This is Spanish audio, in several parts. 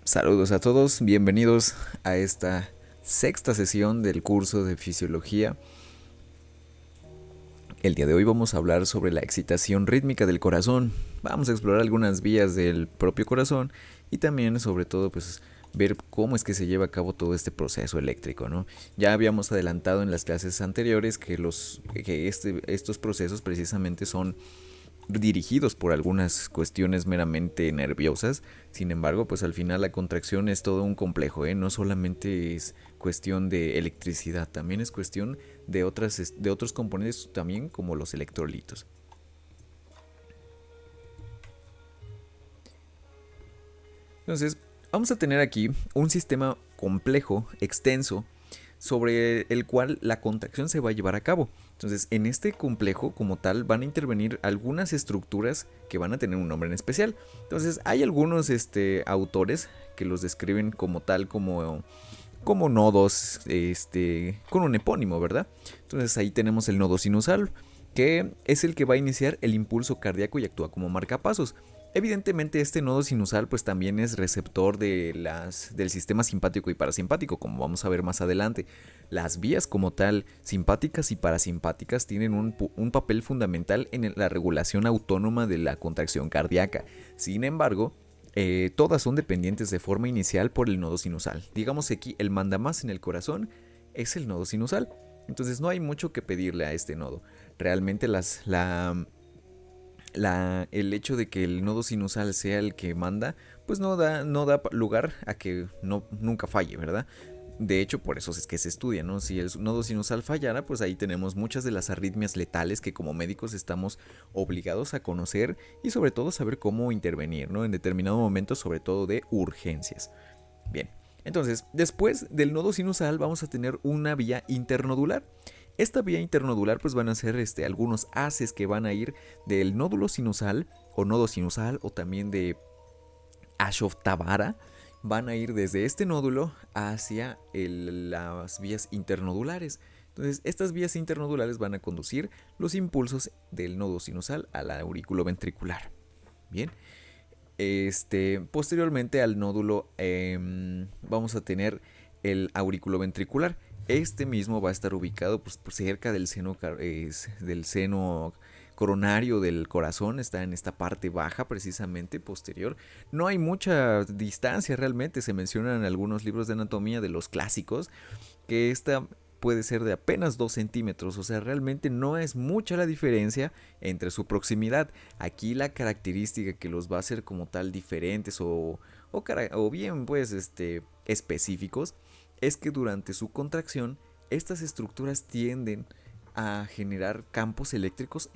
Saludos a todos, bienvenidos a esta sexta sesión del curso de fisiología. El día de hoy vamos a hablar sobre la excitación rítmica del corazón. Vamos a explorar algunas vías del propio corazón y también, sobre todo, pues ver cómo es que se lleva a cabo todo este proceso eléctrico, ¿no? Ya habíamos adelantado en las clases anteriores que estos procesos precisamente son dirigidos por algunas cuestiones meramente nerviosas. Sin embargo, pues al final la contracción es todo un complejo, ¿eh? No solamente es cuestión de electricidad, también es cuestión de otros componentes también, como los electrolitos. Entonces, vamos a tener aquí un sistema complejo, extenso, sobre el cual la contracción se va a llevar a cabo. Entonces, en este complejo como tal van a intervenir algunas estructuras que van a tener un nombre en especial. Entonces, hay algunos autores que los describen como tal, como nodos con un epónimo, ¿verdad? Entonces, ahí tenemos el nodo sinusal, que es el que va a iniciar el impulso cardíaco y actúa como marcapasos. Evidentemente este nodo sinusal pues también es receptor del sistema simpático y parasimpático, como vamos a ver más adelante. Las vías como tal, simpáticas y parasimpáticas, tienen un papel fundamental en la regulación autónoma de la contracción cardíaca. Sin embargo, todas son dependientes de forma inicial por el nodo sinusal. Digamos que aquí el mandamás en el corazón es el nodo sinusal. Entonces no hay mucho que pedirle a este nodo. Realmente el hecho de que el nodo sinusal sea el que manda, pues no da lugar a que nunca falle, ¿verdad? De hecho, por eso es que se estudia, ¿no? Si el nodo sinusal fallara, pues ahí tenemos muchas de las arritmias letales que como médicos estamos obligados a conocer y sobre todo saber cómo intervenir, ¿no? En determinado momento, sobre todo de urgencias. Bien, entonces, después del nodo sinusal vamos a tener una vía internodular. Esta vía internodular pues van a ser algunos haces que van a ir del nódulo sinusal o nodo sinusal o también de Ashov-Tabara. Van a ir desde este nódulo hacia las vías internodulares. Entonces, estas vías internodulares van a conducir los impulsos del nodo sinusal al aurículo ventricular. Bien, posteriormente al nódulo vamos a tener el aurículo ventricular. Este mismo va a estar ubicado pues, cerca del seno coronario del corazón, está en esta parte baja precisamente posterior. No hay mucha distancia realmente, se mencionan en algunos libros de anatomía de los clásicos que esta puede ser de apenas 2 centímetros, o sea, realmente no es mucha la diferencia entre su proximidad. Aquí la característica que los va a hacer como tal diferentes o bien pues específicos es que durante su contracción estas estructuras tienden a generar campos eléctricos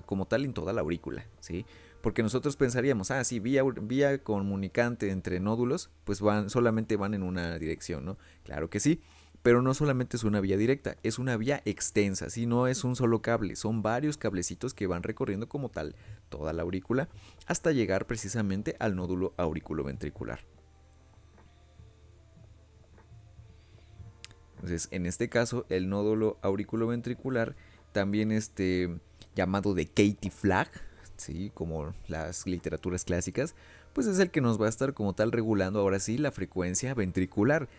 como tal en toda la aurícula, ¿sí? Porque nosotros pensaríamos, sí, vía comunicante entre nódulos, pues solamente van en una dirección, ¿no? Claro que sí, pero no solamente es una vía directa, es una vía extensa, ¿sí? No es un solo cable, son varios cablecitos que van recorriendo como tal toda la aurícula hasta llegar precisamente al nódulo auriculoventricular. Entonces, en este caso, el nódulo auriculoventricular, también llamado de Katie Flag, ¿sí? Como las literaturas clásicas, pues es el que nos va a estar como tal regulando ahora sí la frecuencia ventricular.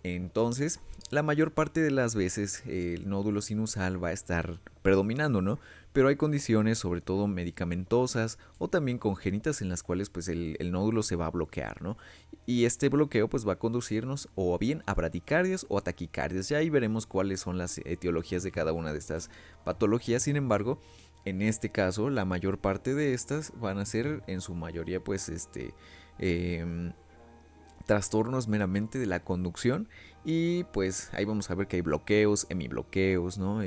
Entonces, la mayor parte de las veces el nódulo sinusal va a estar predominando, ¿no? Pero hay condiciones, sobre todo medicamentosas o también congénitas, en las cuales pues el nódulo se va a bloquear, ¿no? Y este bloqueo pues va a conducirnos o bien a bradicardias o a taquicardias. Ya ahí veremos cuáles son las etiologías de cada una de estas patologías. Sin embargo, en este caso, la mayor parte de estas van a ser en su mayoría pues trastornos meramente de la conducción y pues ahí vamos a ver que hay bloqueos, hemibloqueos, ¿no?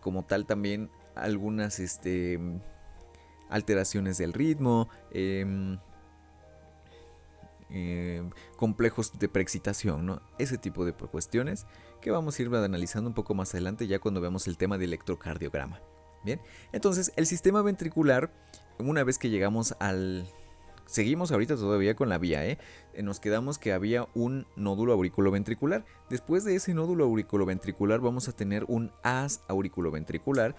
Como tal también algunas alteraciones del ritmo, complejos de preexcitación, ¿no? Ese tipo de cuestiones que vamos a ir analizando un poco más adelante ya cuando veamos el tema de electrocardiograma. Bien, entonces el sistema ventricular, una vez que llegamos seguimos ahorita todavía con la vía, nos quedamos que había un nódulo auriculoventricular. Después de ese nódulo auriculoventricular vamos a tener un haz auriculoventricular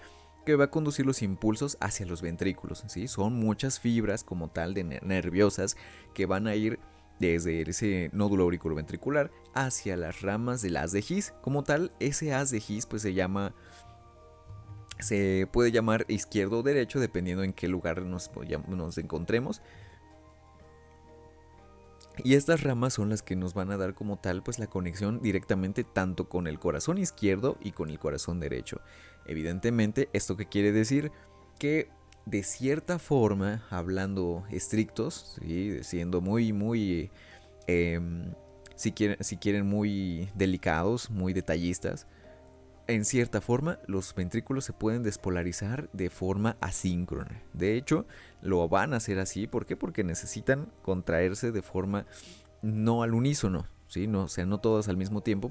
que va a conducir los impulsos hacia los ventrículos, ¿sí? Son muchas fibras como tal de nerviosas que van a ir desde ese nódulo auriculoventricular hacia las ramas del haz de His. Como tal, ese haz de His pues se puede llamar izquierdo o derecho dependiendo en qué lugar nos encontremos. Y estas ramas son las que nos van a dar como tal pues la conexión directamente tanto con el corazón izquierdo y con el corazón derecho. Evidentemente, ¿esto qué quiere decir? Que de cierta forma, hablando estrictos, ¿sí? Siendo muy, si quieren muy delicados, muy detallistas, en cierta forma, los ventrículos se pueden despolarizar de forma asíncrona. De hecho, lo van a hacer así. ¿Por qué? Porque necesitan contraerse de forma no al unísono, ¿sí? No, o sea, no todos al mismo tiempo,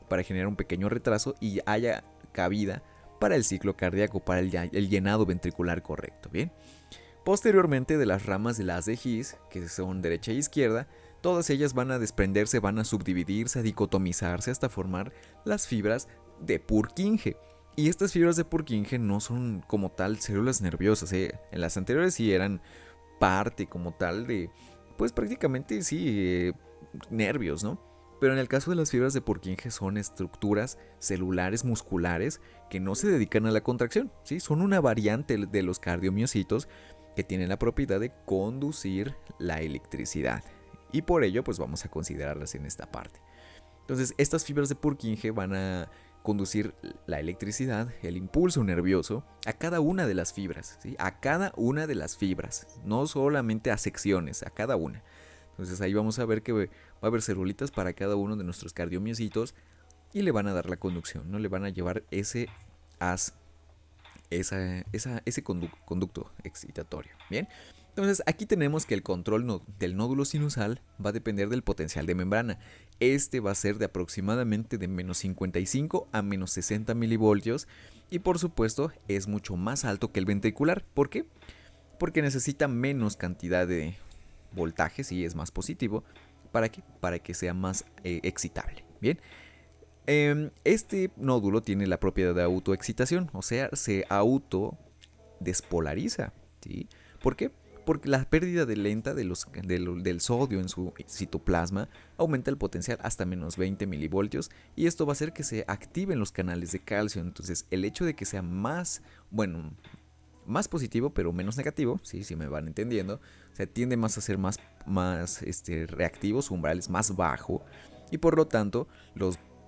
para generar un pequeño retraso y haya cabida para el ciclo cardíaco, para el llenado ventricular correcto. Bien. Posteriormente, de las ramas del haz de His, que son derecha e izquierda, todas ellas van a desprenderse, van a subdividirse, a dicotomizarse hasta formar las fibras de Purkinje. Y estas fibras de Purkinje no son como tal células nerviosas. En las anteriores sí eran parte como tal de, pues prácticamente sí, nervios, ¿no? Pero en el caso de las fibras de Purkinje son estructuras celulares musculares que no se dedican a la contracción, ¿sí? Son una variante de los cardiomiocitos que tienen la propiedad de conducir la electricidad. Y por ello pues vamos a considerarlas en esta parte. Entonces estas fibras de Purkinje van a conducir la electricidad, el impulso nervioso, a cada una de las fibras, ¿sí? A cada una de las fibras, no solamente a secciones, a cada una. Entonces ahí vamos a ver que va a haber celulitas para cada uno de nuestros cardiomiocitos y le van a dar la conducción, ¿no? Le van a llevar ese haz, ese conducto excitatorio. Bien. Entonces aquí tenemos que el control del nódulo sinusal va a depender del potencial de membrana. Este va a ser de aproximadamente de menos 55 a menos 60 milivoltios y por supuesto es mucho más alto que el ventricular. ¿Por qué? Porque necesita menos cantidad de voltaje, si es más positivo, ¿para qué? Para que sea más excitable. Bien. Este nódulo tiene la propiedad de autoexcitación, o sea, se autodespolariza, ¿sí? ¿Por qué? Porque la pérdida lenta del sodio en su citoplasma aumenta el potencial hasta menos 20 milivoltios y esto va a hacer que se activen los canales de calcio. Entonces el hecho de que sea más positivo pero menos negativo, ¿sí? Si me van entendiendo, o sea, tiende más a ser más reactivo, su umbral es más bajo y por lo tanto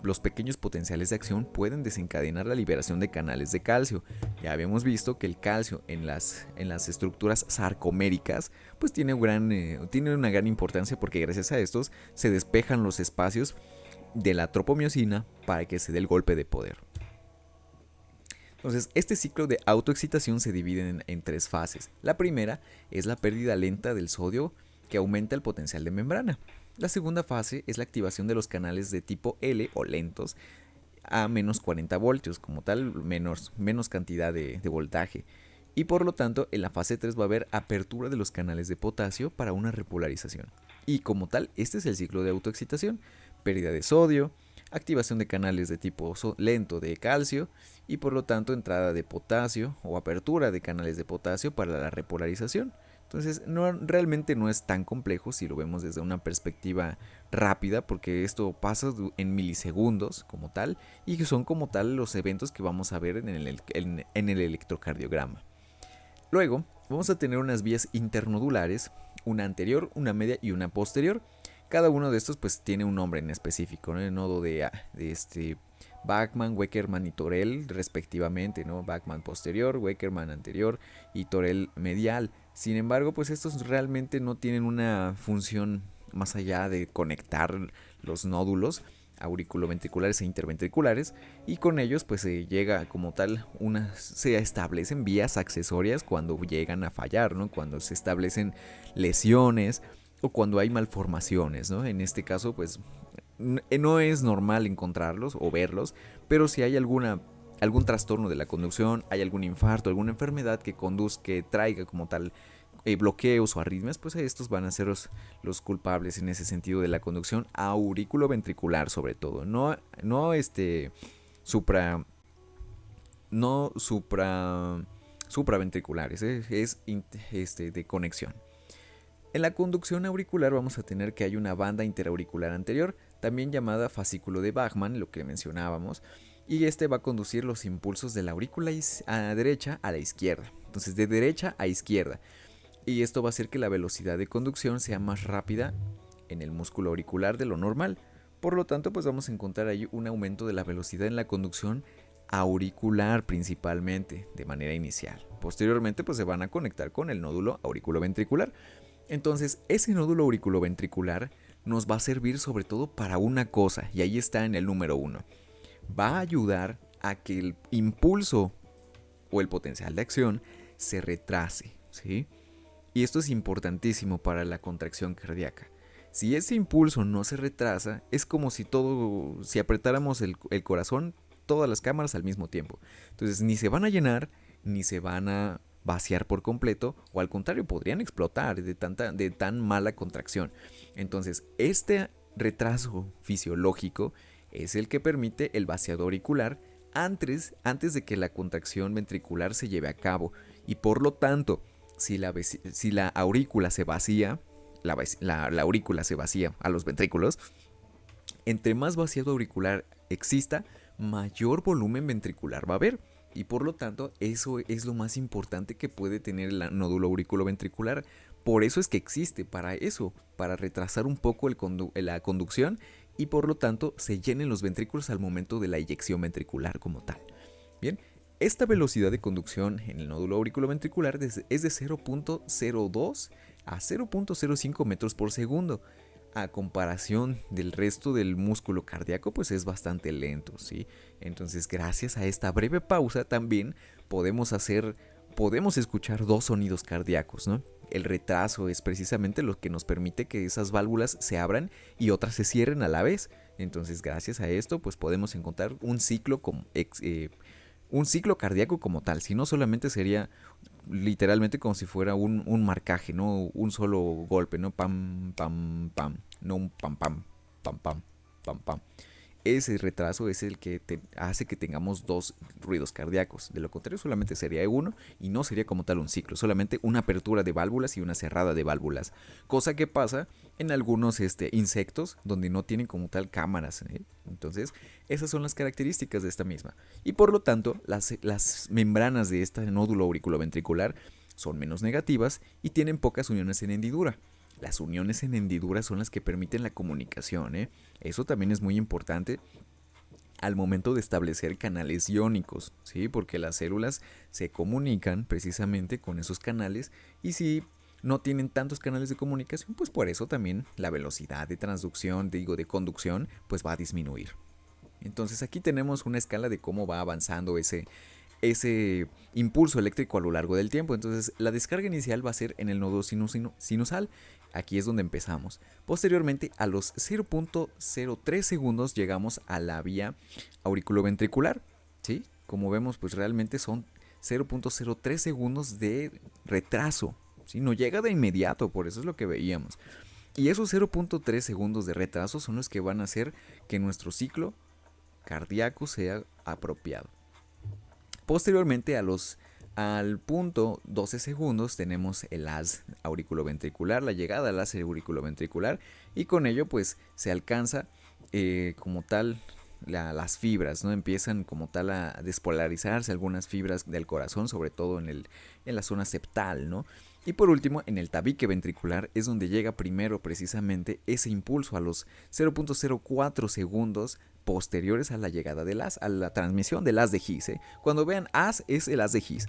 los pequeños potenciales de acción pueden desencadenar la liberación de canales de calcio. Ya habíamos visto que el calcio en las estructuras sarcoméricas pues tiene una gran importancia porque gracias a estos se despejan los espacios de la tropomiosina para que se dé el golpe de poder. Entonces, este ciclo de autoexcitación se divide en tres fases. La primera es la pérdida lenta del sodio que aumenta el potencial de membrana. La segunda fase es la activación de los canales de tipo L o lentos a menos 40 voltios, como tal, menos cantidad de voltaje. Y por lo tanto, en la fase 3 va a haber apertura de los canales de potasio para una repolarización. Y como tal, este es el ciclo de autoexcitación: pérdida de sodio, activación de canales de tipo lento de calcio y por lo tanto entrada de potasio o apertura de canales de potasio para la repolarización. Entonces realmente no es tan complejo si lo vemos desde una perspectiva rápida, porque esto pasa en milisegundos como tal y que son como tal los eventos que vamos a ver en el electrocardiograma. Luego vamos a tener unas vías internodulares, una anterior, una media y una posterior. Cada uno de estos pues tiene un nombre en específico, ¿no? El nodo de Bachmann, Weckermann y Torel respectivamente, ¿no? Bachmann posterior, Weckermann anterior y Torel medial. Sin embargo, pues estos realmente no tienen una función más allá de conectar los nódulos auriculoventriculares e interventriculares y con ellos pues se llega como tal se establecen vías accesorias cuando llegan a fallar, ¿no? Cuando se establecen lesiones o cuando hay malformaciones, ¿no? En este caso pues no es normal encontrarlos o verlos, pero si hay algún trastorno de la conducción, hay algún infarto, alguna enfermedad que traiga como tal bloqueos o arritmias, pues estos van a ser los culpables en ese sentido de la conducción auriculoventricular sobre todo, no no supraventriculares, es de conexión. En la conducción auricular vamos a tener que hay una banda interauricular anterior, también llamada fascículo de Bachmann, lo que mencionábamos, y este va a conducir los impulsos de la aurícula derecha a la izquierda. Entonces, de derecha a izquierda. Y esto va a hacer que la velocidad de conducción sea más rápida en el músculo auricular de lo normal. Por lo tanto, pues vamos a encontrar ahí un aumento de la velocidad en la conducción auricular principalmente, de manera inicial. Posteriormente, pues se van a conectar con el nódulo auriculoventricular. Entonces, ese nódulo auriculoventricular nos va a servir sobre todo para una cosa, y ahí está en el número 1. Va a ayudar a que el impulso o el potencial de acción se retrase, ¿sí? Y esto es importantísimo para la contracción cardíaca. Si ese impulso no se retrasa, es como si si apretáramos el corazón, todas las cámaras al mismo tiempo. Entonces ni se van a llenar, ni se van a vaciar por completo, o al contrario, podrían explotar de tan mala contracción. Entonces, este retraso fisiológico es el que permite el vaciado auricular antes de que la contracción ventricular se lleve a cabo. Y por lo tanto, si la aurícula se vacía, la aurícula se vacía a los ventrículos, entre más vaciado auricular exista, mayor volumen ventricular va a haber. Y por lo tanto, eso es lo más importante que puede tener el nódulo auriculoventricular. Por eso es que existe, para eso, para retrasar un poco la conducción y por lo tanto se llenen los ventrículos al momento de la eyección ventricular como tal. Bien, esta velocidad de conducción en el nódulo auriculoventricular es de 0.02 a 0.05 metros por segundo. A comparación del resto del músculo cardíaco, pues es bastante lento, ¿sí? Entonces, gracias a esta breve pausa también podemos escuchar dos sonidos cardíacos, ¿no? El retraso es precisamente lo que nos permite que esas válvulas se abran y otras se cierren a la vez. Entonces, gracias a esto, pues podemos encontrar un ciclo cardíaco como tal. Si no, solamente sería literalmente como si fuera un marcaje, ¿no? Un solo golpe, ¿no? Pam, pam, pam. No un pam, pam, pam, pam, pam, pam. Ese retraso es el que hace que tengamos dos ruidos cardíacos. De lo contrario, solamente sería uno y no sería como tal un ciclo, solamente una apertura de válvulas y una cerrada de válvulas. Cosa que pasa en algunos insectos donde no tienen como tal cámaras, ¿eh? Entonces, esas son las características de esta misma. Y por lo tanto, las membranas de este nódulo auriculoventricular son menos negativas y tienen pocas uniones en hendidura. Las uniones en hendidura son las que permiten la comunicación, ¿eh? Eso también es muy importante al momento de establecer canales iónicos, ¿sí? Porque las células se comunican precisamente con esos canales y si no tienen tantos canales de comunicación, pues por eso también la velocidad de transducción, de conducción, pues va a disminuir. Entonces aquí tenemos una escala de cómo va avanzando ese impulso eléctrico a lo largo del tiempo. Entonces la descarga inicial va a ser en el nodo sinusal. Aquí es donde empezamos. Posteriormente, a los 0.03 segundos llegamos a la vía auriculoventricular, ¿sí? Como vemos, pues realmente son 0.03 segundos de retraso, ¿sí? No llega de inmediato, por eso es lo que veíamos. Y esos 0.3 segundos de retraso son los que van a hacer que nuestro ciclo cardíaco sea apropiado. Posteriormente, al punto 12 segundos tenemos el haz auriculoventricular, la llegada al haz auriculoventricular, y con ello pues se alcanza como tal las fibras, ¿no? Empiezan como tal a despolarizarse algunas fibras del corazón, sobre todo en la zona septal, ¿no? Y por último, en el tabique ventricular es donde llega primero precisamente ese impulso a los 0.04 segundos posteriores a la llegada del haz, a la transmisión del haz de His, ¿eh? Cuando vean haz es el haz de His.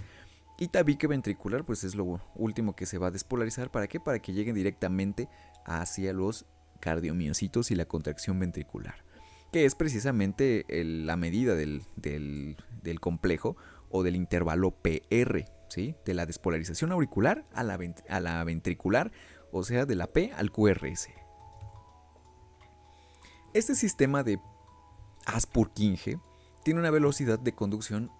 Y tabique ventricular pues es lo último que se va a despolarizar. ¿Para qué? Para que lleguen directamente hacia los cardiomiocitos y la contracción ventricular, que es precisamente la medida del complejo o del intervalo PR, ¿sí? De la despolarización auricular a la ventricular, o sea, de la P al QRS. Este sistema de haz-Purkinje tiene una velocidad de conducción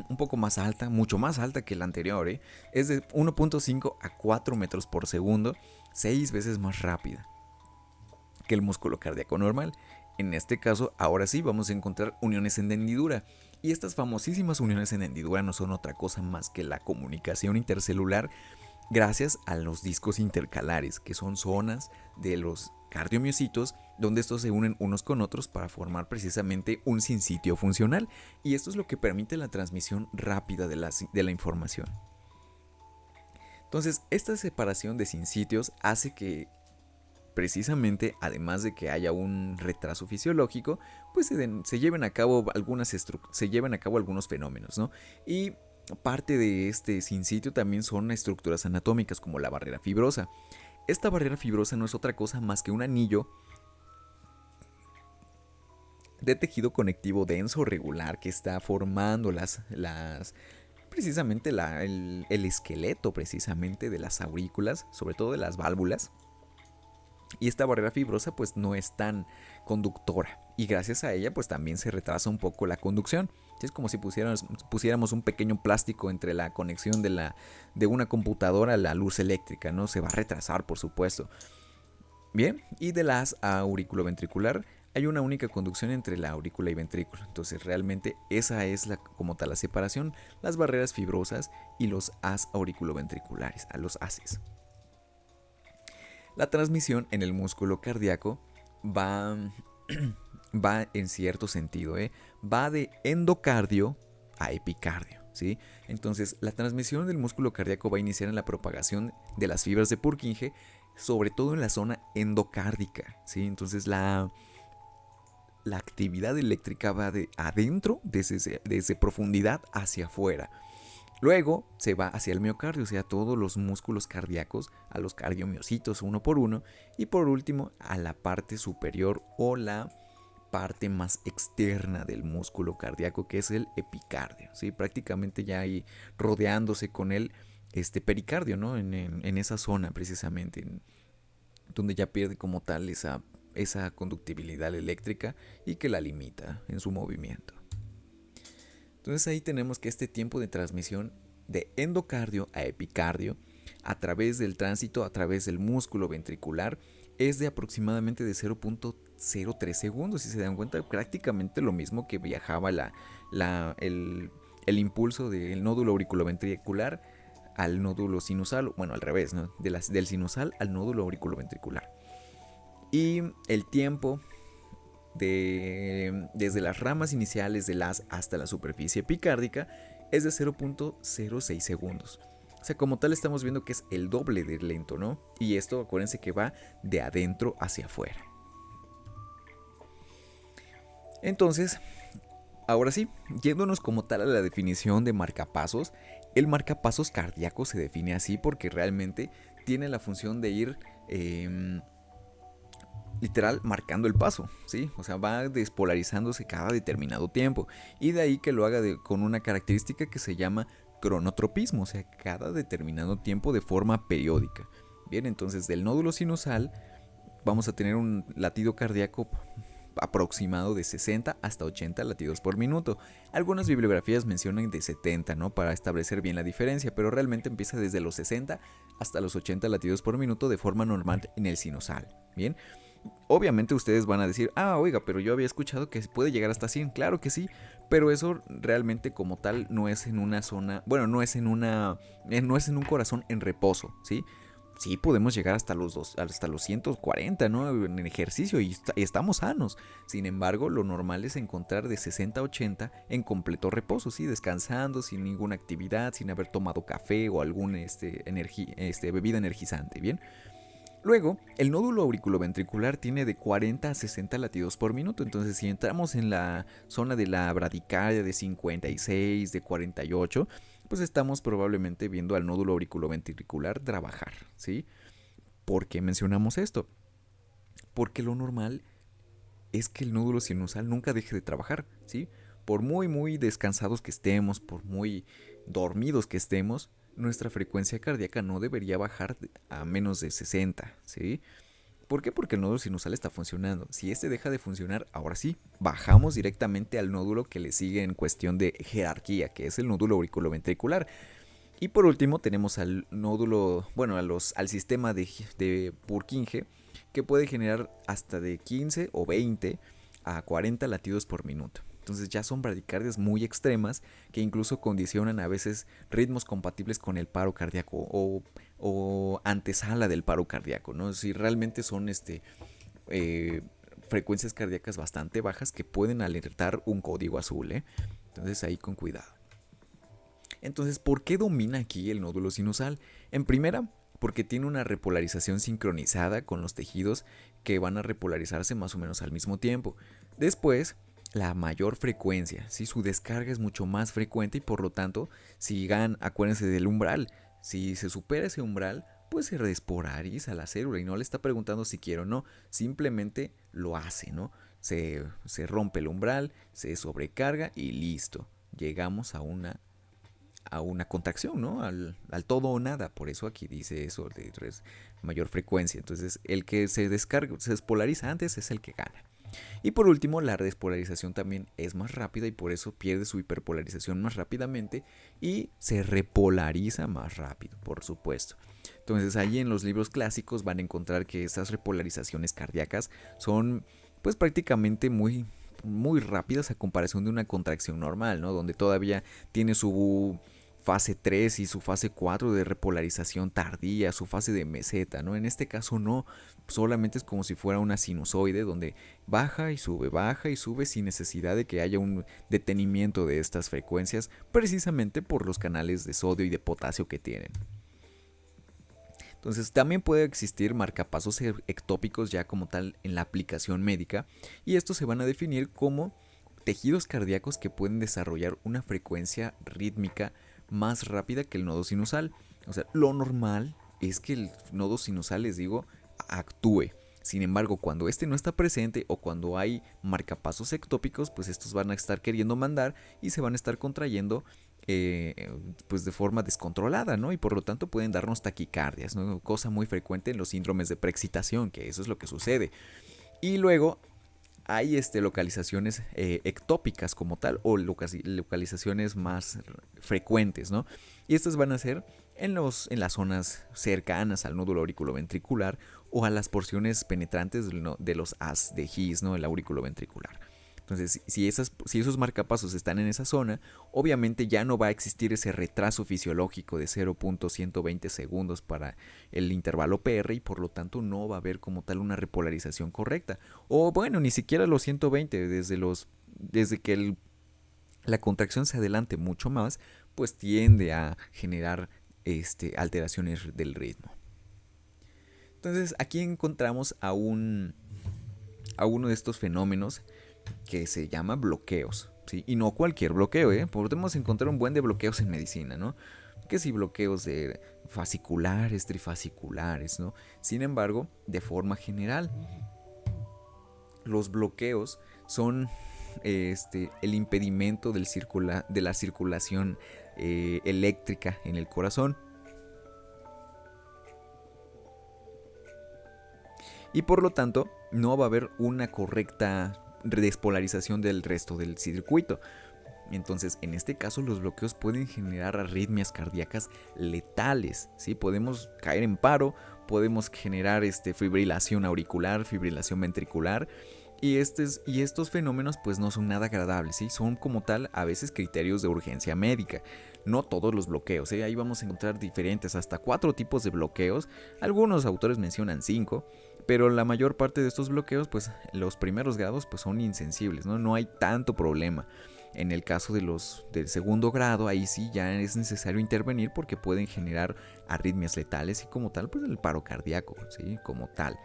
un poco más alta, mucho más alta que la anterior, ¿eh? Es de 1.5 a 4 metros por segundo, 6 veces más rápida que el músculo cardíaco normal. En este caso, ahora sí vamos a encontrar uniones en hendidura. Y estas famosísimas uniones en hendidura no son otra cosa más que la comunicación intercelular gracias a los discos intercalares, que son zonas de los cardiomiocitos donde estos se unen unos con otros para formar precisamente un sinsitio funcional, y esto es lo que permite la transmisión rápida de la información. Entonces, esta separación de sinsitios hace que precisamente, además de que haya un retraso fisiológico, pues se lleven a cabo algunos fenómenos, ¿no? Y parte de este sinsitio también son estructuras anatómicas como la barrera fibrosa. Esta barrera fibrosa no es otra cosa más que un anillo de tejido conectivo denso regular que está formando precisamente el esqueleto precisamente de las aurículas, sobre todo de las válvulas. Y esta barrera fibrosa pues no es tan conductora, y gracias a ella pues también se retrasa un poco la conducción. Es como si pusiéramos un pequeño plástico entre la conexión de una computadora a la luz eléctrica, ¿no? Se va a retrasar, por supuesto. Bien, y del haz auriculoventricular hay una única conducción entre la aurícula y ventrículo. Entonces realmente esa es como tal la separación, las barreras fibrosas y los haz auriculoventriculares, a los haces. La transmisión en el músculo cardíaco va en cierto sentido, va de endocardio a epicardio, ¿sí? Entonces, la transmisión del músculo cardíaco va a iniciar en la propagación de las fibras de Purkinje, sobre todo en la zona endocárdica, ¿sí? Entonces, la actividad eléctrica va de adentro, desde profundidad hacia afuera. Luego se va hacia el miocardio, o sea, todos los músculos cardíacos, a los cardiomiocitos uno por uno, y por último a la parte superior o la parte más externa del músculo cardíaco, que es el epicardio, ¿sí? Prácticamente ya ahí rodeándose con el pericardio, ¿no? En esa zona precisamente, donde ya pierde como tal esa conductibilidad eléctrica y que la limita en su movimiento. Entonces ahí tenemos que este tiempo de transmisión de endocardio a epicardio a través del tránsito, a través del músculo ventricular, es de aproximadamente de 0.03 segundos. Si se dan cuenta, prácticamente lo mismo que viajaba el impulso del nódulo auriculoventricular al nódulo sinusal, bueno, al revés, ¿no? Del sinusal al nódulo auriculoventricular. Y el tiempo desde las ramas iniciales del haz hasta la superficie epicárdica es de 0.06 segundos. O sea, como tal estamos viendo que es el doble de lento, ¿no? Y esto, acuérdense que va de adentro hacia afuera. Entonces, ahora sí, yéndonos como tal a la definición de marcapasos, el marcapasos cardíaco se define así porque realmente tiene la función de ir literal marcando el paso, ¿sí? O sea, va despolarizándose cada determinado tiempo, y de ahí que lo haga con una característica que se llama cronotropismo, o sea, cada determinado tiempo de forma periódica. Bien, entonces del nódulo sinusal vamos a tener un latido cardíaco aproximado de 60 hasta 80 latidos por minuto. Algunas bibliografías mencionan de 70, ¿no? Para establecer bien la diferencia, pero realmente empieza desde los 60 hasta los 80 latidos por minuto de forma normal en el sinusal. Bien. Obviamente ustedes van a decir, oiga, pero yo había escuchado que puede llegar hasta 100, claro que sí, pero eso realmente como tal no es en una zona, bueno, no es en un corazón en reposo, ¿sí? Sí podemos llegar hasta los 140, ¿no? En ejercicio y estamos sanos. Sin embargo, lo normal es encontrar de 60 a 80 en completo reposo, ¿sí? Descansando, sin ninguna actividad, sin haber tomado café o alguna bebida energizante, ¿bien? Luego, el nódulo auriculoventricular tiene de 40 a 60 latidos por minuto. Entonces, si entramos en la zona de la bradicardia de 56, de 48, pues estamos probablemente viendo al nódulo auriculoventricular trabajar, ¿sí? ¿Por qué mencionamos esto? Porque lo normal es que el nódulo sinusal nunca deje de trabajar, ¿sí? Por muy descansados que estemos, por muy dormidos que estemos, nuestra frecuencia cardíaca no debería bajar a menos de 60, ¿sí? ¿Por qué? Porque el nódulo sinusal está funcionando. Si este deja de funcionar, ahora sí, bajamos directamente al nódulo que le sigue en cuestión de jerarquía, que es el nódulo auriculoventricular. Y por último tenemos al nódulo, bueno, al sistema de Purkinje, que puede generar hasta de 15 o 20 a 40 latidos por minuto. Entonces ya son bradicardias muy extremas que incluso condicionan a veces ritmos compatibles con el paro cardíaco o antesala del paro cardíaco, ¿no? Si realmente son eh, frecuencias cardíacas bastante bajas que pueden alertar un código azul, ¿eh? Entonces ahí con cuidado. Entonces, ¿por qué domina aquí el nódulo sinusal? En primera, porque tiene una repolarización sincronizada con los tejidos que van a repolarizarse más o menos al mismo tiempo. Después, la mayor frecuencia, ¿sí? Su descarga es mucho más frecuente y por lo tanto, acuérdense del umbral, si se supera ese umbral, pues se despolariza la célula y no le está preguntando si quiere o no, simplemente lo hace, ¿no? Se rompe el umbral, se sobrecarga y listo. Llegamos a una contracción, ¿no? Al todo o nada. Por eso aquí dice eso de mayor frecuencia. Entonces, el que se despolariza antes es el que gana. Y por último, la despolarización también es más rápida y por eso pierde su hiperpolarización más rápidamente y se repolariza más rápido, por supuesto. Entonces, ahí en los libros clásicos van a encontrar que esas repolarizaciones cardíacas son pues prácticamente muy rápidas a comparación de una contracción normal, ¿no? Donde todavía tiene su fase 3 y su fase 4 de repolarización tardía, su fase de meseta, ¿no? En este caso no, solamente es como si fuera una sinusoide donde baja y sube sin necesidad de que haya un detenimiento de estas frecuencias, precisamente por los canales de sodio y de potasio que tienen. Entonces también puede existir marcapasos ectópicos ya como tal en la aplicación médica y estos se van a definir como tejidos cardíacos que pueden desarrollar una frecuencia rítmica más rápida que el nodo sinusal. O sea, lo normal es que el nodo sinusal, les digo, actúe. Sin embargo, cuando este no está presente o cuando hay marcapasos ectópicos, pues estos van a estar queriendo mandar y se van a estar contrayendo pues de forma descontrolada, ¿no? Y por lo tanto pueden darnos taquicardias, ¿no? Cosa muy frecuente en los síndromes de preexcitación, que eso es lo que sucede. Y luego hay localizaciones ectópicas como tal o localizaciones más frecuentes, ¿no? Y estas van a ser en las zonas cercanas al nódulo auriculoventricular o a las porciones penetrantes de los haz de His, ¿no? El auriculoventricular. Entonces, si esos marcapasos están en esa zona, obviamente ya no va a existir ese retraso fisiológico de 0.120 segundos para el intervalo PR y por lo tanto no va a haber como tal una repolarización correcta. O bueno, ni siquiera los 120, desde que la contracción se adelante mucho más, pues tiende a generar alteraciones del ritmo. Entonces, aquí encontramos a uno de estos fenómenos que se llama bloqueos, ¿sí? Y no cualquier bloqueo, ¿eh? Podemos encontrar un buen de bloqueos en medicina, ¿no? Que si bloqueos de fasciculares, trifasciculares, ¿no? Sin embargo, de forma general, los bloqueos son el impedimento de la circulación eléctrica en el corazón. Y por lo tanto, no va a haber una correcta despolarización del resto del circuito. Entonces, en este caso, los bloqueos pueden generar arritmias cardíacas letales, ¿sí? Podemos caer en paro, podemos generar fibrilación auricular, fibrilación ventricular, y estos fenómenos pues no son nada agradables, ¿sí? Son como tal a veces criterios de urgencia médica. No todos los bloqueos, ¿eh? Ahí vamos a encontrar diferentes, hasta 4 tipos de bloqueos. Algunos autores mencionan 5, pero la mayor parte de estos bloqueos, pues los primeros grados pues son insensibles, ¿no? No hay tanto problema. En el caso del segundo grado, ahí sí ya es necesario intervenir porque pueden generar arritmias letales y como tal, pues el paro cardíaco, ¿sí? Como tal.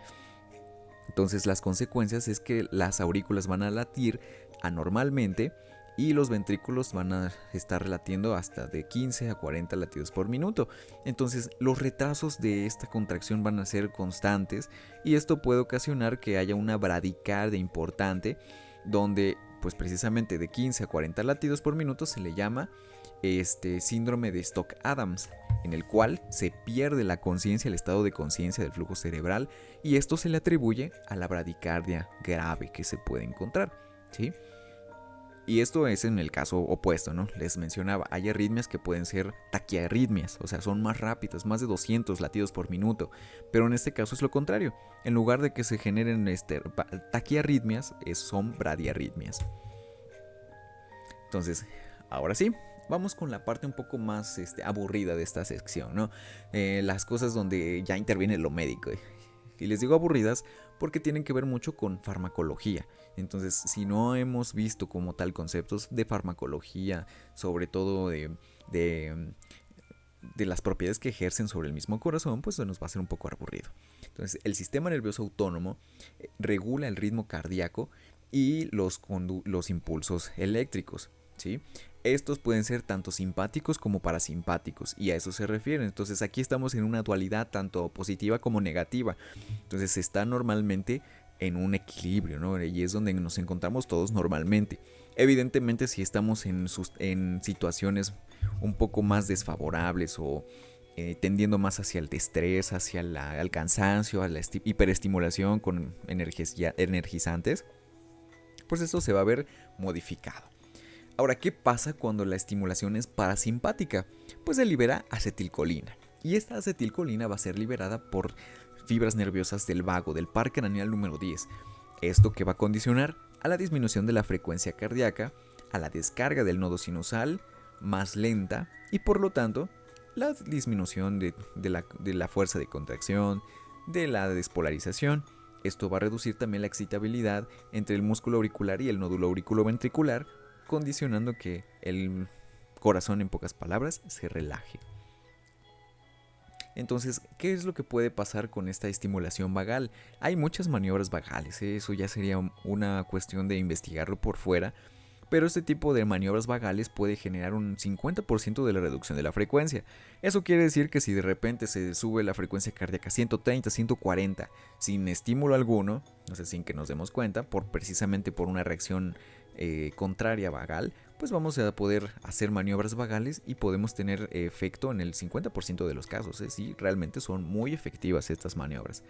Entonces las consecuencias es que las aurículas van a latir anormalmente y los ventrículos van a estar latiendo hasta de 15 a 40 latidos por minuto. Entonces los retrasos de esta contracción van a ser constantes y esto puede ocasionar que haya una bradicardia importante donde pues precisamente de 15 a 40 latidos por minuto se le llama síndrome de Stock-Adams, en el cual se pierde la conciencia, el estado de conciencia del flujo cerebral, y esto se le atribuye a la bradicardia grave que se puede encontrar, ¿sí? Y esto es en el caso opuesto, ¿no? Les mencionaba, hay arritmias que pueden ser taquiarritmias, o sea, son más rápidas, más de 200 latidos por minuto, pero en este caso es lo contrario. En lugar de que se generen taquiarritmias, son bradiarritmias. Entonces, ahora sí, vamos con la parte un poco más aburrida de esta sección, ¿no? Las cosas donde ya interviene lo médico. Y les digo aburridas porque tienen que ver mucho con farmacología. Entonces, si no hemos visto como tal conceptos de farmacología, sobre todo de, de las propiedades que ejercen sobre el mismo corazón, pues nos va a ser un poco aburrido. Entonces, el sistema nervioso autónomo regula el ritmo cardíaco y los impulsos eléctricos, ¿sí? Estos pueden ser tanto simpáticos como parasimpáticos y a eso se refieren. Entonces aquí estamos en una dualidad tanto positiva como negativa. Entonces está normalmente en un equilibrio, ¿no? Y es donde nos encontramos todos normalmente. Evidentemente si estamos en situaciones un poco más desfavorables o tendiendo más hacia el estrés, hacia el cansancio, a la hiperestimulación con energizantes, pues esto se va a ver modificado. Ahora, ¿qué pasa cuando la estimulación es parasimpática? Pues se libera acetilcolina. Y esta acetilcolina va a ser liberada por fibras nerviosas del vago, del par craneal número 10. Esto que va a condicionar a la disminución de la frecuencia cardíaca, a la descarga del nodo sinusal más lenta y por lo tanto la disminución de la fuerza de contracción, de la despolarización. Esto va a reducir también la excitabilidad entre el músculo auricular y el nódulo auriculoventricular, condicionando que el corazón, en pocas palabras, se relaje. Entonces, ¿qué es lo que puede pasar con esta estimulación vagal? Hay muchas maniobras vagales, eso ya sería una cuestión de investigarlo por fuera, pero este tipo de maniobras vagales puede generar un 50% de la reducción de la frecuencia. Eso quiere decir que si de repente se sube la frecuencia cardíaca a 130, 140, sin estímulo alguno, o sea, sin que nos demos cuenta, precisamente por una reacción contraria vagal, pues vamos a poder hacer maniobras vagales y podemos tener efecto en el 50% de los casos. Sí, realmente son muy efectivas estas maniobras.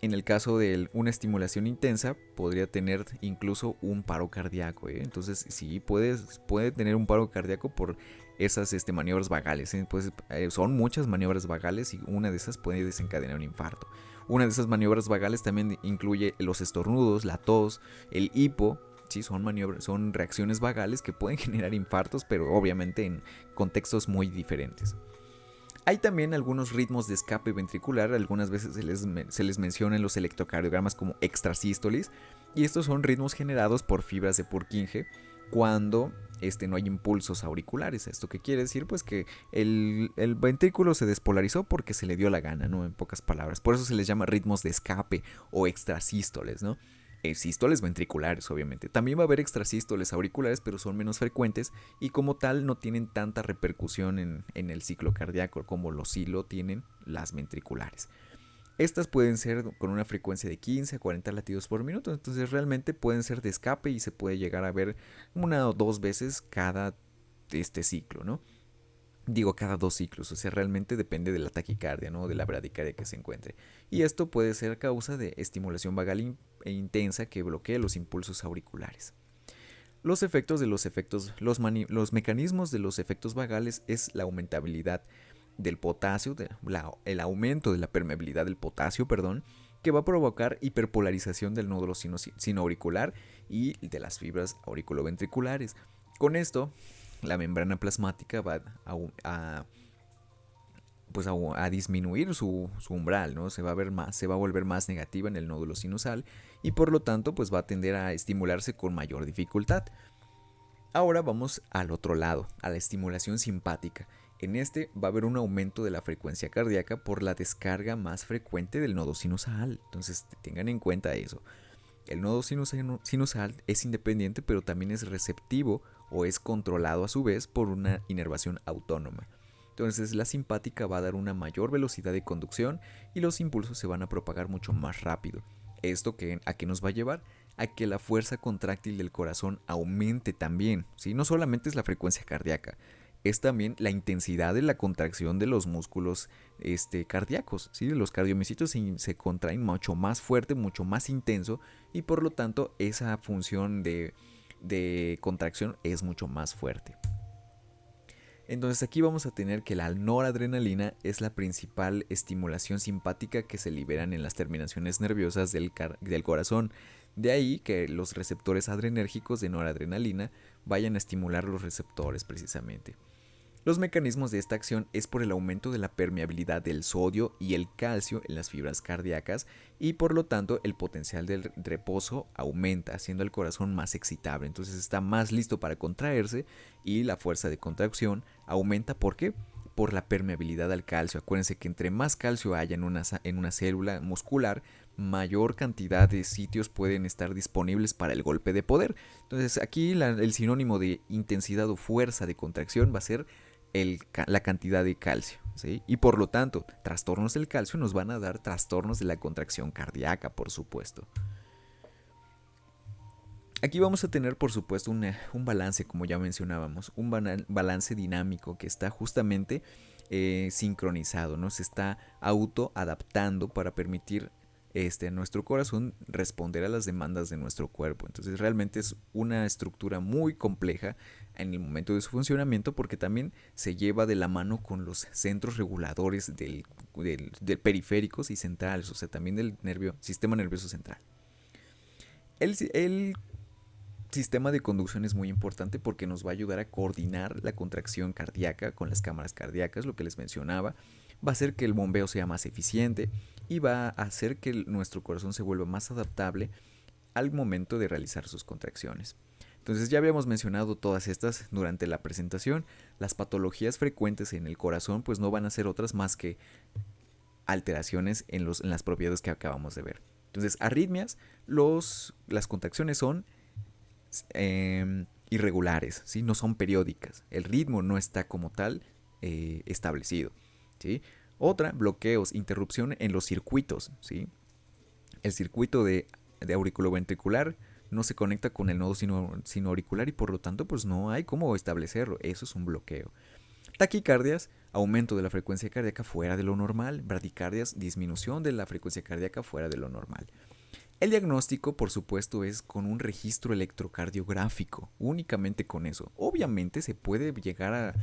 En el caso de una estimulación intensa, podría tener incluso un paro cardíaco. Entonces, sí, puede tener un paro cardíaco por esas maniobras vagales. Pues, son muchas maniobras vagales y una de esas puede desencadenar un infarto. Una de esas maniobras vagales también incluye los estornudos, la tos, el hipo. Sí, son reacciones vagales que pueden generar infartos, pero obviamente en contextos muy diferentes. Hay también algunos ritmos de escape ventricular, algunas veces se les menciona en los electrocardiogramas como extrasístoles, y estos son ritmos generados por fibras de Purkinje cuando no hay impulsos auriculares. ¿Esto qué quiere decir? Pues que el ventrículo se despolarizó porque se le dio la gana, ¿no? En pocas palabras. Por eso se les llama ritmos de escape o extrasístoles, ¿no? Sístoles ventriculares, obviamente. También va a haber extrasístoles auriculares, pero son menos frecuentes y como tal no tienen tanta repercusión en el ciclo cardíaco como sí lo tienen las ventriculares. Estas pueden ser con una frecuencia de 15 a 40 latidos por minuto, entonces realmente pueden ser de escape y se puede llegar a ver una o dos veces cada ciclo, ¿no? Digo cada 2 ciclos, o sea, realmente depende de la taquicardia, ¿no? De la bradicardia que se encuentre. Y esto puede ser causa de estimulación vagal intensa que bloquee los impulsos auriculares. Los efectos de los mecanismos de los efectos vagales es la aumentabilidad del potasio, el aumento de la permeabilidad del potasio, que va a provocar hiperpolarización del nódulo sinoauricular y de las fibras auriculoventriculares. Con esto, la membrana plasmática va a disminuir su umbral, ¿no? Se va a volver más negativa en el nódulo sinusal y por lo tanto pues va a tender a estimularse con mayor dificultad. Ahora vamos al otro lado, a la estimulación simpática. En este va a haber un aumento de la frecuencia cardíaca por la descarga más frecuente del nodo sinusal. Entonces tengan en cuenta eso. El nodo sinusal es independiente, pero también es receptivo o es controlado a su vez por una inervación autónoma. Entonces la simpática va a dar una mayor velocidad de conducción y los impulsos se van a propagar mucho más rápido. ¿Esto a qué nos va a llevar? A que la fuerza contráctil del corazón aumente también. ¿Sí? No solamente es la frecuencia cardíaca, es también la intensidad de la contracción de los músculos cardíacos. ¿Sí? Los cardiomiocitos se contraen mucho más fuerte, mucho más intenso y por lo tanto esa función de contracción es mucho más fuerte. Entonces aquí vamos a tener que la noradrenalina es la principal estimulación simpática que se liberan en las terminaciones nerviosas del corazón. De ahí que los receptores adrenérgicos de noradrenalina vayan a estimular los receptores precisamente. Los mecanismos de esta acción es por el aumento de la permeabilidad del sodio y el calcio en las fibras cardíacas y por lo tanto el potencial del reposo aumenta, haciendo el corazón más excitable. Entonces está más listo para contraerse y la fuerza de contracción aumenta. ¿Por qué? Por la permeabilidad al calcio. Acuérdense que entre más calcio haya en una célula muscular, mayor cantidad de sitios pueden estar disponibles para el golpe de poder. Entonces aquí el sinónimo de intensidad o fuerza de contracción va a ser la cantidad de calcio, ¿sí? Y por lo tanto, trastornos del calcio nos van a dar trastornos de la contracción cardíaca, por supuesto. Aquí vamos a tener, por supuesto, un balance, como ya mencionábamos, un balance dinámico que está justamente sincronizado, ¿no? Se está autoadaptando para permitir a nuestro corazón responder a las demandas de nuestro cuerpo. Entonces realmente es una estructura muy compleja en el momento de su funcionamiento porque también se lleva de la mano con los centros reguladores del periféricos y centrales, o sea, también del sistema nervioso central. El sistema de conducción es muy importante porque nos va a ayudar a coordinar la contracción cardíaca con las cámaras cardíacas, lo que les mencionaba. Va a hacer que el bombeo sea más eficiente y va a hacer que nuestro corazón se vuelva más adaptable al momento de realizar sus contracciones. Entonces ya habíamos mencionado todas estas durante la presentación. Las patologías frecuentes en el corazón pues no van a ser otras más que alteraciones en las propiedades que acabamos de ver. Entonces arritmias, las contracciones son irregulares, ¿sí? No son periódicas. El ritmo no está como tal establecido, ¿sí? Otra, bloqueos, interrupción en los circuitos, ¿sí? El circuito de auriculoventricular no se conecta con el nodo sino auricular y por lo tanto pues no hay cómo establecerlo. Eso es un bloqueo. Taquicardias, aumento de la frecuencia cardíaca fuera de lo normal. Bradicardias, disminución de la frecuencia cardíaca fuera de lo normal. El diagnóstico, por supuesto, es con un registro electrocardiográfico, únicamente con eso. Obviamente se puede llegar a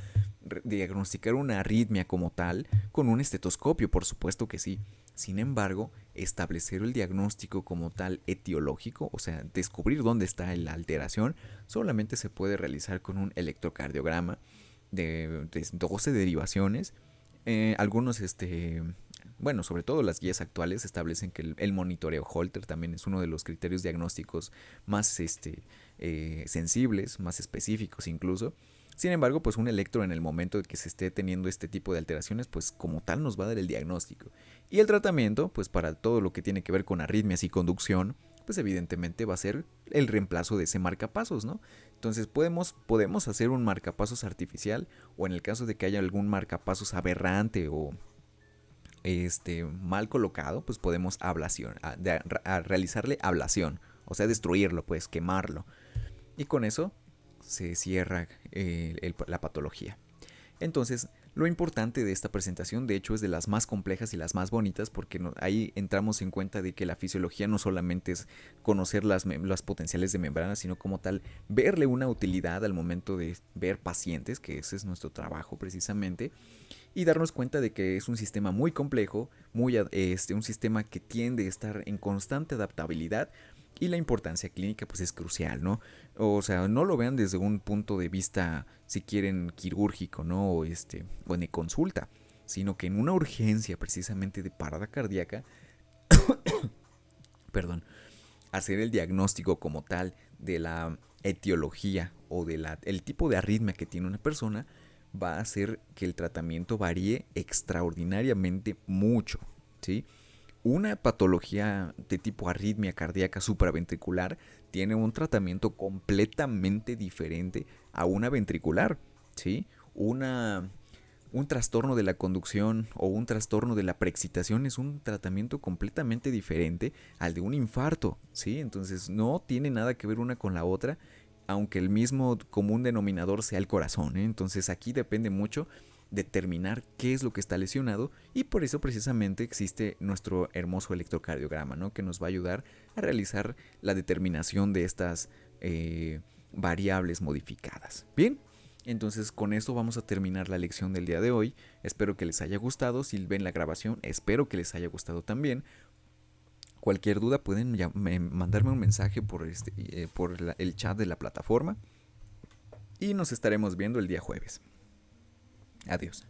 diagnosticar una arritmia como tal con un estetoscopio, por supuesto que sí. Sin embargo, establecer el diagnóstico como tal etiológico, o sea, descubrir dónde está la alteración, solamente se puede realizar con un electrocardiograma de 12 derivaciones. Algunos bueno, sobre todo las guías actuales establecen que el monitoreo Holter también es uno de los criterios diagnósticos más sensibles, más específicos incluso. Sin embargo, pues un electro en el momento de que se esté teniendo este tipo de alteraciones, pues como tal nos va a dar el diagnóstico. Y el tratamiento, pues para todo lo que tiene que ver con arritmias y conducción, pues evidentemente va a ser el reemplazo de ese marcapasos, ¿no? Entonces podemos hacer un marcapasos artificial o en el caso de que haya algún marcapasos aberrante o mal colocado, pues podemos realizarle ablación, o sea, destruirlo, pues quemarlo. Y con eso se cierra la patología. Entonces, lo importante de esta presentación, de hecho, es de las más complejas y las más bonitas, porque ahí entramos en cuenta de que la fisiología no solamente es conocer las potenciales de membrana, sino como tal, verle una utilidad al momento de ver pacientes, que ese es nuestro trabajo precisamente, y darnos cuenta de que es un sistema muy complejo, un sistema que tiende a estar en constante adaptabilidad y la importancia clínica pues es crucial, ¿no? O sea, no lo vean desde un punto de vista, si quieren, quirúrgico, ¿no? O en consulta, sino que en una urgencia precisamente de parada cardíaca, perdón, hacer el diagnóstico como tal de la etiología o el tipo de arritmia que tiene una persona va a hacer que el tratamiento varíe extraordinariamente mucho, ¿sí? Una patología de tipo arritmia cardíaca supraventricular tiene un tratamiento completamente diferente a una ventricular, ¿sí? Un trastorno de la conducción o un trastorno de la preexcitación es un tratamiento completamente diferente al de un infarto, ¿sí? Entonces no tiene nada que ver una con la otra, aunque el mismo común denominador sea el corazón, ¿eh? Entonces aquí depende mucho determinar qué es lo que está lesionado y por eso precisamente existe nuestro hermoso electrocardiograma, ¿no? Que nos va a ayudar a realizar la determinación de estas variables modificadas. Bien, entonces con esto vamos a terminar la lección del día de hoy. Espero que les haya gustado. Si ven la grabación, espero que les haya gustado también. Cualquier duda pueden mandarme un mensaje por el chat de la plataforma y nos estaremos viendo el día jueves. Adiós.